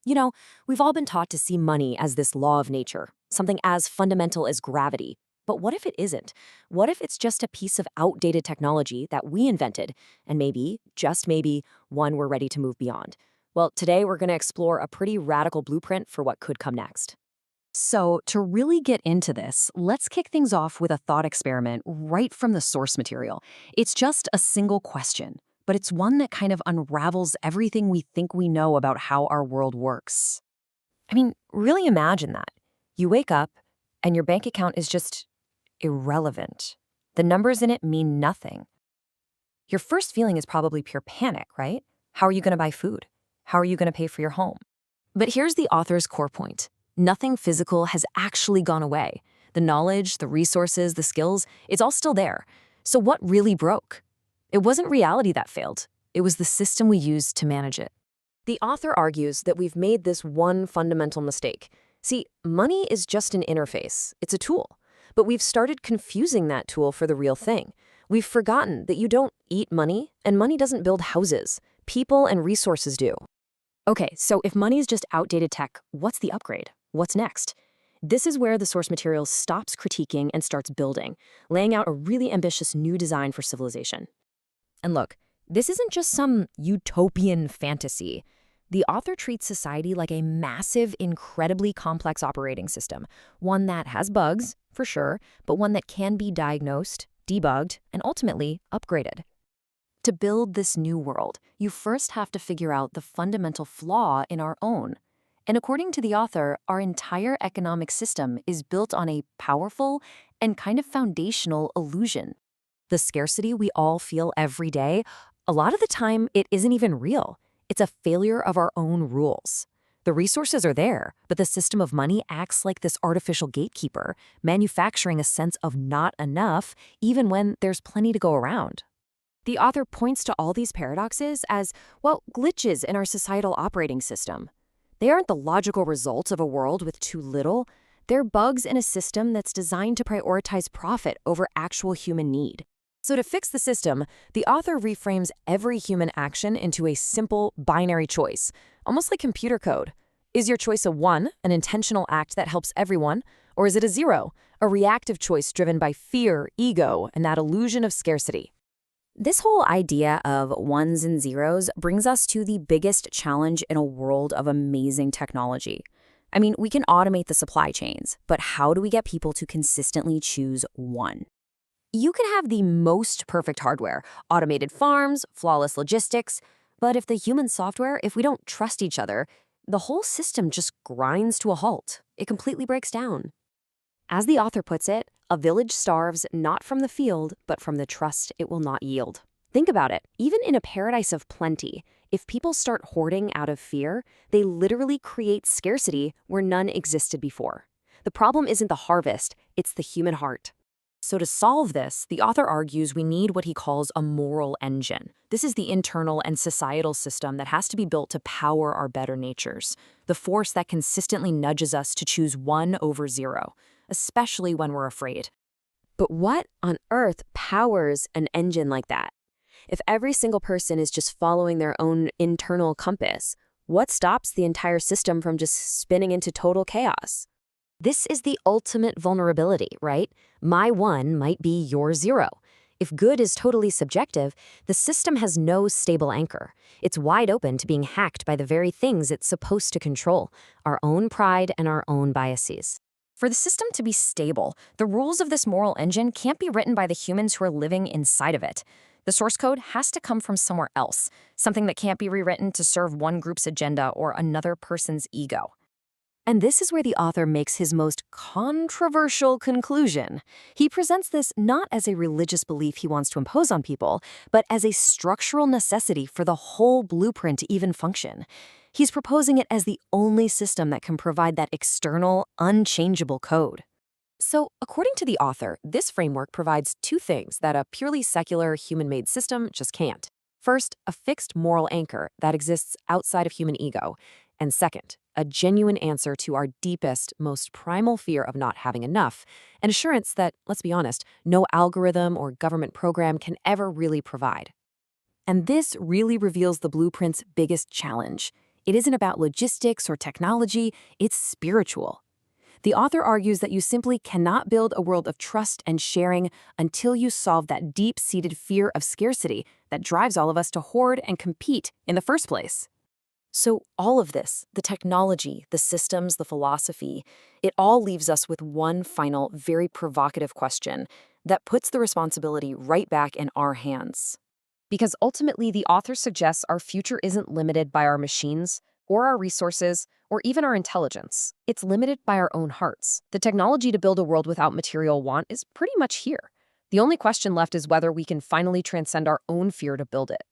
You know, we've all been taught to see money as this law of nature, something as fundamental as gravity. But what if it isn't? What if it's just a piece of outdated technology that we invented, and maybe, just maybe, one we're ready to move beyond? Well, today we're going to explore a pretty radical blueprint for what could come next. So, to really get into this, let's kick things off with a thought experiment right from the source material. It's just a single question, but it's one that kind of unravels everything we think we know about how our world works. I mean, really imagine that. You wake up and your bank account is just irrelevant. The numbers in it mean nothing. Your first feeling is probably pure panic, right? How are you going to buy food? How are you going to pay for your home? But here's the author's core point. Nothing physical has actually gone away. The knowledge, the resources, the skills, it's all still there. So what really broke? It wasn't reality that failed. It was the system we used to manage it. The author argues that we've made this one fundamental mistake. See, money is just an interface. It's a tool. But we've started confusing that tool for the real thing. We've forgotten that you don't eat money, and money doesn't build houses. People and resources do. Okay, so if money is just outdated tech, what's the upgrade? What's next? This is where the source material stops critiquing and starts building, laying out a really ambitious new design for civilization. And look, this isn't just some utopian fantasy. The author treats society like a massive, incredibly complex operating system, one that has bugs, for sure, but one that can be diagnosed, debugged, and ultimately upgraded. To build this new world, you first have to figure out the fundamental flaw in our own. And according to the author, our entire economic system is built on a powerful and kind of foundational illusion. The scarcity we all feel every day, a lot of the time it isn't even real. It's a failure of our own rules. The resources are there, but the system of money acts like this artificial gatekeeper, manufacturing a sense of not enough even when there's plenty to go around. The author points to all these paradoxes as, well, glitches in our societal operating system. They aren't the logical result of a world with too little. They're bugs in a system that's designed to prioritize profit over actual human need. So to fix the system, the author reframes every human action into a simple binary choice, almost like computer code. Is your choice a 1, an intentional act that helps everyone, or is it a 0, a reactive choice driven by fear, ego, and that illusion of scarcity? This whole idea of ones and zeros brings us to the biggest challenge in a world of amazing technology. I mean, we can automate the supply chains, but how do we get people to consistently choose 1? You can have the most perfect hardware, automated farms, flawless logistics, but if the human software, if we don't trust each other, the whole system just grinds to a halt. It completely breaks down. As the author puts it, a village starves not from the field, but from the trust it will not yield. Think about it. Even in a paradise of plenty, if people start hoarding out of fear, they literally create scarcity where none existed before. The problem isn't the harvest, it's the human heart. So to solve this, the author argues we need what he calls a moral engine. This is the internal and societal system that has to be built to power our better natures, the force that consistently nudges us to choose 1 over 0, especially when we're afraid. But what on earth powers an engine like that? If every single person is just following their own internal compass, what stops the entire system from just spinning into total chaos? This is the ultimate vulnerability, right? My 1 might be your 0. If good is totally subjective, the system has no stable anchor. It's wide open to being hacked by the very things it's supposed to control, our own pride and our own biases. For the system to be stable, the rules of this moral engine can't be written by the humans who are living inside of it. The source code has to come from somewhere else, something that can't be rewritten to serve one group's agenda or another person's ego. And this is where the author makes his most controversial conclusion. He presents this not as a religious belief he wants to impose on people, but as a structural necessity for the whole blueprint to even function. He's proposing it as the only system that can provide that external, unchangeable code. So, according to the author, this framework provides 2 things that a purely secular, human-made system just can't. First, a fixed moral anchor that exists outside of human ego. And second, a genuine answer to our deepest, most primal fear of not having enough, an assurance that, let's be honest, no algorithm or government program can ever really provide. And this really reveals the blueprint's biggest challenge. It isn't about logistics or technology, it's spiritual. The author argues that you simply cannot build a world of trust and sharing until you solve that deep-seated fear of scarcity that drives all of us to hoard and compete in the first place. So all of this, the technology, the systems, the philosophy, it all leaves us with one final, very provocative question that puts the responsibility right back in our hands. Because ultimately, the author suggests our future isn't limited by our machines or our resources or even our intelligence. It's limited by our own hearts. The technology to build a world without material want is pretty much here. The only question left is whether we can finally transcend our own fear to build it.